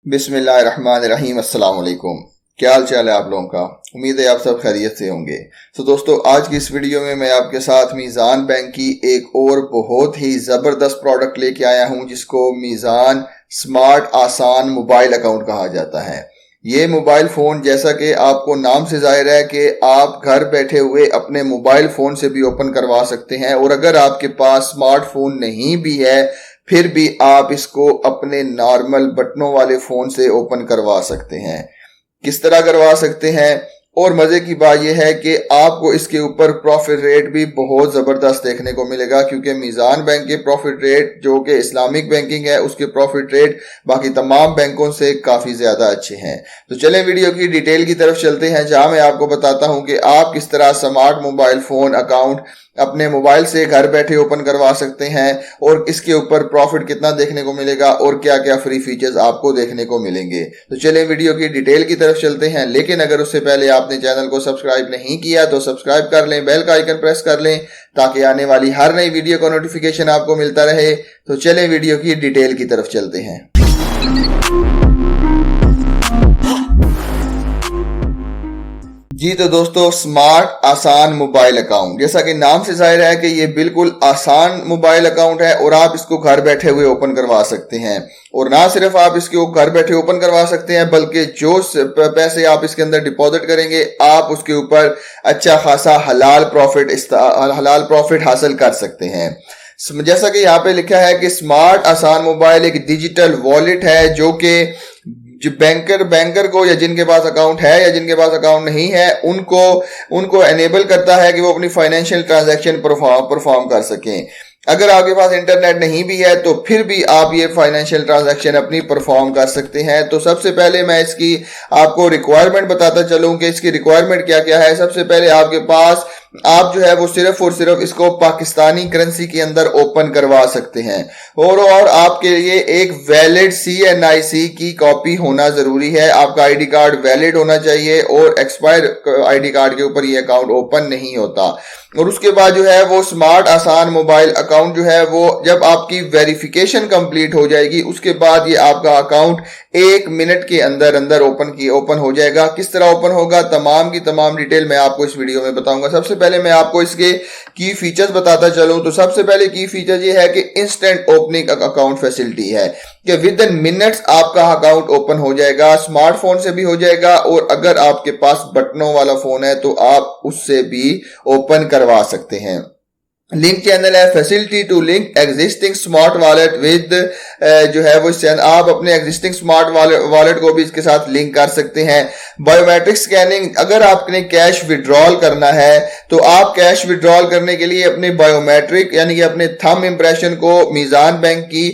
बिस्मिल्लाहिर्रहमानिर्रहीम। अस्सलाम वालेकुम। क्या हाल चाल है आप लोगों का? उम्मीद है आप सब खैरियत से होंगे। तो दोस्तों, आज की इस वीडियो में मैं आपके साथ मीज़ान बैंक की एक और बहुत ही ज़बरदस्त प्रोडक्ट लेके आया हूं, जिसको मीज़ान स्मार्ट आसान मोबाइल अकाउंट कहा जाता है। ये मोबाइल फ़ोन, जैसा कि आपको नाम से ज़ाहिर है कि आप घर बैठे हुए अपने मोबाइल फ़ोन से भी ओपन करवा सकते हैं, और अगर आपके पास स्मार्टफोन नहीं भी है फिर भी आप इसको अपने नॉर्मल बटनों वाले फ़ोन से ओपन करवा सकते हैं। किस तरह करवा सकते हैं? और मज़े की बात यह है कि आपको इसके ऊपर प्रॉफिट रेट भी बहुत ज़बरदस्त देखने को मिलेगा, क्योंकि मीज़ान बैंक के प्रॉफिट रेट, जो कि इस्लामिक बैंकिंग है, उसके प्रॉफिट रेट बाकी तमाम बैंकों से काफ़ी ज़्यादा अच्छे हैं। तो चलें वीडियो की डिटेल की तरफ चलते हैं, जहां मैं आपको बताता हूं कि आप किस तरह स्मार्ट मोबाइल फ़ोन अकाउंट अपने मोबाइल से घर बैठे ओपन करवा सकते हैं, और इसके ऊपर प्रॉफिट कितना देखने को मिलेगा और क्या क्या फ्री फीचर्स आपको देखने को मिलेंगे। तो चलें वीडियो की डिटेल की तरफ चलते हैं, लेकिन अगर उससे पहले आपने चैनल को सब्सक्राइब नहीं किया तो सब्सक्राइब कर लें, बेल का आइकन प्रेस कर लें, ताकि आने वाली हर नई वीडियो का नोटिफिकेशन आपको मिलता रहे। तो चलें वीडियो की डिटेल की तरफ चलते हैं। जी तो दोस्तों, स्मार्ट आसान मोबाइल अकाउंट, जैसा कि नाम से जाहिर है कि ये बिल्कुल आसान मोबाइल अकाउंट है, और आप इसको घर बैठे हुए ओपन करवा सकते हैं। और ना सिर्फ आप इसको घर बैठे ओपन करवा सकते हैं, बल्कि जो पैसे आप इसके अंदर डिपॉजिट करेंगे, आप उसके ऊपर अच्छा खासा हलाल प्रॉफिट हासिल कर सकते हैं। जैसा कि यहाँ पे लिखा है कि स्मार्ट आसान मोबाइल एक डिजिटल वॉलेट है, जो कि जो बैंकर को, या जिनके पास अकाउंट है या जिनके पास अकाउंट नहीं है, उनको एनेबल करता है कि वो अपनी फाइनेंशियल ट्रांजैक्शन परफॉर्म कर सकें। अगर आपके पास इंटरनेट नहीं भी है तो फिर भी आप ये फाइनेंशियल ट्रांजैक्शन अपनी परफॉर्म कर सकते हैं। तो सबसे पहले मैं इसकी आपको रिक्वायरमेंट बताता चलूं कि इसकी रिक्वायरमेंट क्या क्या है। सबसे पहले आपके पास, आप जो है वो सिर्फ और सिर्फ इसको पाकिस्तानी करेंसी के अंदर ओपन करवा सकते हैं, और आपके लिए एक वैलिड CNIC की कॉपी होना जरूरी है। आपका आईडी कार्ड वैलिड होना चाहिए, और एक्सपायर आईडी कार्ड के ऊपर ये अकाउंट ओपन नहीं होता। और उसके बाद जो है वो स्मार्ट आसान मोबाइल अकाउंट जो है वो, जब आपकी वेरिफिकेशन कंप्लीट हो जाएगी, उसके बाद ये आपका अकाउंट 1 मिनट के अंदर अंदर ओपन हो जाएगा। किस तरह ओपन होगा, तमाम की तमाम डिटेल मैं आपको इस वीडियो में बताऊंगा। सबसे पहले मैं आपको इसके की फीचर्स बताता चलूं, तो सबसे पहले की फीचर ये है कि इंस्टेंट ओपनिंग अकाउंट फैसिलिटी है, कि विद इन मिनट्स आपका अकाउंट ओपन हो जाएगा। स्मार्टफोन से भी हो जाएगा, और अगर आपके पास बटनों वाला फोन है तो आप उससे भी ओपन करवा सकते हैं। लिंक चैनल है facility to link existing smart wallet with, जो है वो आप अपने एग्जिस्टिंग स्मार्ट वॉलेट को भी इसके साथ लिंक कर सकते हैं। बायोमेट्रिक स्कैनिंग, अगर आपने कैश विड्रॉल करना है तो आप कैश विड्रॉल करने के लिए अपने बायोमेट्रिक यानी कि अपने थंब इंप्रेशन को मीज़ान बैंक की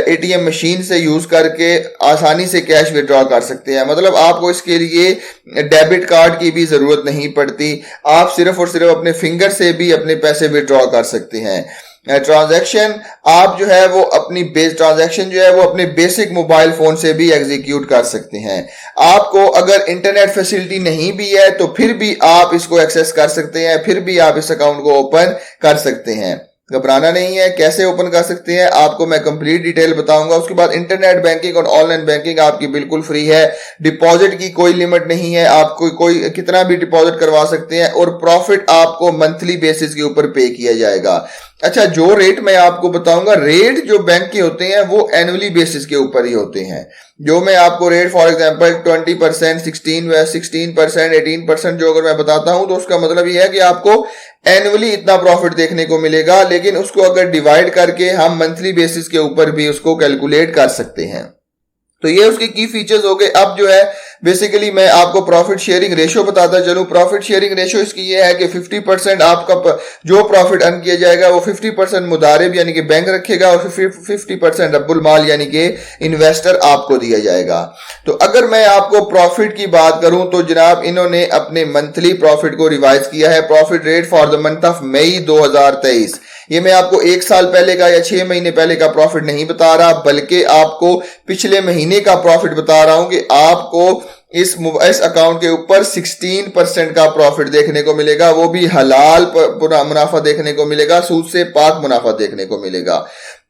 ATM मशीन से यूज करके आसानी से कैश विड्रॉ कर सकते हैं। मतलब आपको इसके लिए डेबिट कार्ड की भी जरूरत नहीं पड़ती, आप सिर्फ और सिर्फ अपने फिंगर से भी अपने पैसे विड्रॉ कर सकते हैं। ट्रांजैक्शन आप जो है वो अपनी ट्रांजैक्शन जो है वो अपने बेसिक मोबाइल फोन से भी एग्जीक्यूट कर सकते हैं। आपको अगर इंटरनेट फैसिलिटी नहीं भी है तो फिर भी आप इसको एक्सेस कर सकते हैं, फिर भी आप इस अकाउंट को ओपन कर सकते हैं। घबराना नहीं है, कैसे ओपन कर सकते हैं आपको मैं कंप्लीट डिटेल बताऊंगा। उसके बाद इंटरनेट बैंकिंग और ऑनलाइन बैंकिंग आपकी बिल्कुल फ्री है, डिपॉजिट की कोई लिमिट नहीं है, आपको कोई कितना भी डिपॉजिट करवा सकते हैं, और प्रॉफिट आपको मंथली बेसिस के ऊपर पे किया जाएगा। अच्छा, जो रेट मैं आपको बताऊंगा, रेट जो बैंक के होते हैं वो एनुअली बेसिस के ऊपर ही होते हैं। जो मैं आपको रेट फॉर एग्जांपल 20%, 16%, 18% जो अगर मैं बताता हूं, तो उसका मतलब ये है कि आपको एनुअली इतना प्रॉफिट देखने को मिलेगा, लेकिन उसको अगर डिवाइड करके हम मंथली बेसिस के ऊपर भी उसको कैलकुलेट कर सकते हैं। तो ये उसके की फीचर्स हो गए। अब जो है बेसिकली मैं आपको प्रॉफिट शेयरिंग रेशो बताता चलूं। प्रॉफिट शेयरिंग रेशो इसकी ये है कि 50% आपका जो प्रॉफिट अर्न किया जाएगा वो 50% मुदारिब यानी कि बैंक रखेगा, और 50% रब्बुल माल यानी कि इन्वेस्टर आपको दिया जाएगा। तो अगर मैं आपको प्रॉफिट की बात करूं तो जनाब, इन्होंने अपने मंथली प्रॉफिट को रिवाइज किया है। Profit rate for the month of May 2023, ये मैं आपको 1 साल पहले का या 6 महीने पहले का प्रॉफिट नहीं बता रहा, बल्कि आपको पिछले महीने का प्रॉफिट बता रहा हूं कि आपको इस अकाउंट के ऊपर 16% का प्रॉफिट देखने को मिलेगा, वो भी हलाल मुनाफा देखने को मिलेगा, सूद से पाक मुनाफा देखने को मिलेगा।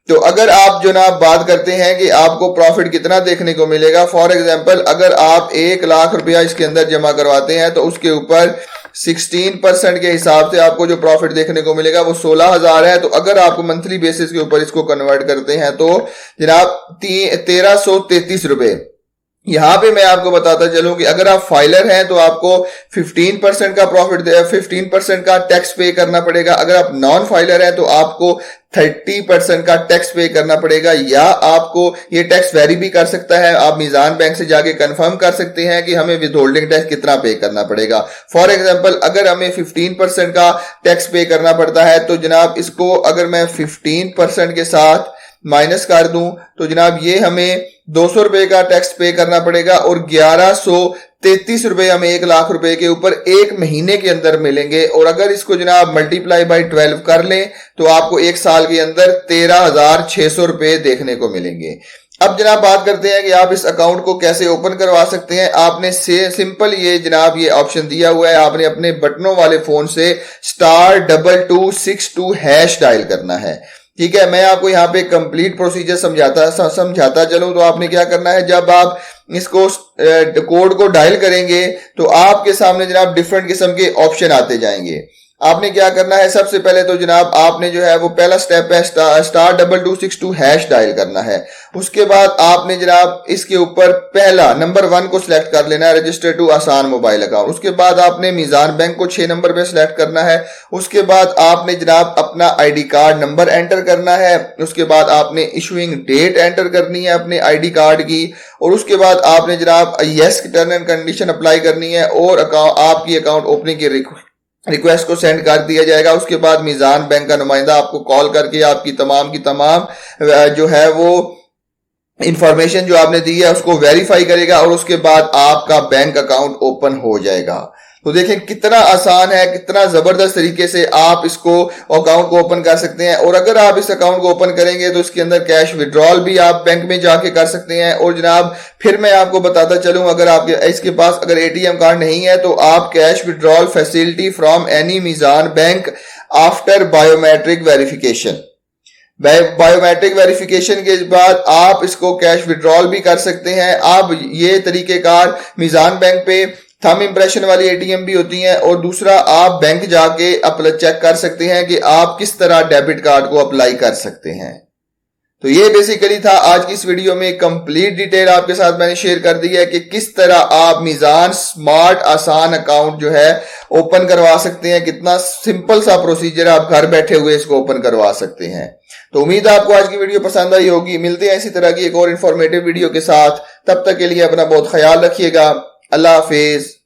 तो अगर आप जनाब बात करते हैं कि आपको प्रॉफिट कितना देखने को मिलेगा, फॉर एग्जांपल अगर आप 1 लाख रुपया इसके अंदर जमा करवाते हैं तो उसके ऊपर 16% के हिसाब से आपको जो प्रॉफिट देखने को मिलेगा वो 16,000 है। तो अगर आप मंथली बेसिस के ऊपर इसको कन्वर्ट करते हैं तो जनाब 1333 रुपए। यहां पे मैं आपको बताता चलूं कि अगर आप फाइलर हैं तो आपको 15% का प्रॉफिट 15% का टैक्स पे करना पड़ेगा। अगर आप नॉन फाइलर हैं तो आपको 30% का टैक्स पे करना पड़ेगा, या आपको ये टैक्स वेरी भी कर सकता है। आप मीजान बैंक से जाके कंफर्म कर सकते हैं कि हमें विद होल्डिंग टैक्स कितना पे करना पड़ेगा। फॉर एग्जांपल अगर हमें 15% का टैक्स पे करना पड़ता है तो जनाब इसको अगर मैं 15% के साथ माइनस कर दूं तो जनाब ये हमें 200 रुपए का टैक्स पे करना पड़ेगा और 1133 रुपए हमें 1 लाख रुपए के ऊपर एक महीने के अंदर मिलेंगे। और अगर इसको जनाब मल्टीप्लाई बाय 12 कर लें तो आपको एक साल के अंदर 13,600 रुपए देखने को मिलेंगे। अब जनाब बात करते हैं कि आप इस अकाउंट को कैसे ओपन करवा सकते हैं। आपने सिंपल ये जनाब ये ऑप्शन दिया हुआ है, आपने अपने बटनों वाले फोन से *2262# डायल करना है। ठीक है, मैं आपको यहाँ पे कंप्लीट प्रोसीजर समझाता चलूं तो आपने क्या करना है, जब आप इसको कोड को डायल करेंगे तो आपके सामने जनाब डिफरेंट किस्म के ऑप्शन आते जाएंगे। आपने क्या करना है, सबसे पहले तो जनाब आपने जो है वो पहला स्टेप है *2262# डायल करना है। उसके बाद आपने जनाब इसके ऊपर पहला नंबर 1 को सिलेक्ट कर लेना है, रजिस्टर टू आसान मोबाइल अकाउंट। उसके बाद आपने मीजान बैंक को 6 नंबर पे सिलेक्ट करना है। उसके बाद आपने जनाब अपना आईडी कार्ड नंबर एंटर करना है। उसके बाद आपने इशूइंग डेट एंटर करनी है अपने आईडी कार्ड की। और उसके बाद आपने जनाब yes term and condition apply करनी है और आपकी अकाउंट ओपनिंग की रिक्वेस्ट को सेंड कर दिया जाएगा। उसके बाद मीजान बैंक का नुमाइंदा आपको कॉल करके आपकी तमाम की तमाम जो है वो इंफॉर्मेशन जो आपने दी है उसको वेरीफाई करेगा और उसके बाद आपका बैंक अकाउंट ओपन हो जाएगा। तो देखें कितना आसान है, कितना जबरदस्त तरीके से आप इसको अकाउंट को ओपन कर सकते हैं। और अगर आप इस अकाउंट को ओपन करेंगे तो इसके अंदर कैश विड्रॉल भी आप बैंक में जाके कर सकते हैं। और जनाब फिर मैं आपको बताता चलूं, अगर आपके इसके पास अगर एटीएम कार्ड नहीं है तो आप cash withdrawal facility from any Meezan bank after biometric verification, biometric verification के बाद आप इसको कैश विड्रॉल भी कर सकते हैं। आप ये तरीकेकार मीजान बैंक पे थंब इंप्रेशन वाली एटीएम भी होती हैं और दूसरा आप बैंक जाके अपना चेक कर सकते हैं कि आप किस तरह डेबिट कार्ड को अप्लाई कर सकते हैं। तो ये बेसिकली था आज की इस वीडियो में, कंप्लीट डिटेल आपके साथ मैंने शेयर कर दी है कि किस तरह आप मीजान स्मार्ट आसान अकाउंट जो है ओपन करवा सकते हैं। कितना सिंपल सा प्रोसीजर, आप घर बैठे हुए इसको ओपन करवा सकते हैं। तो उम्मीद है आपको आज की वीडियो पसंद आई होगी। मिलते हैं इसी तरह की एक और इन्फॉर्मेटिव वीडियो के साथ, तब तक के लिए अपना बहुत ख्याल रखिएगा। अल्लाह हाफिज।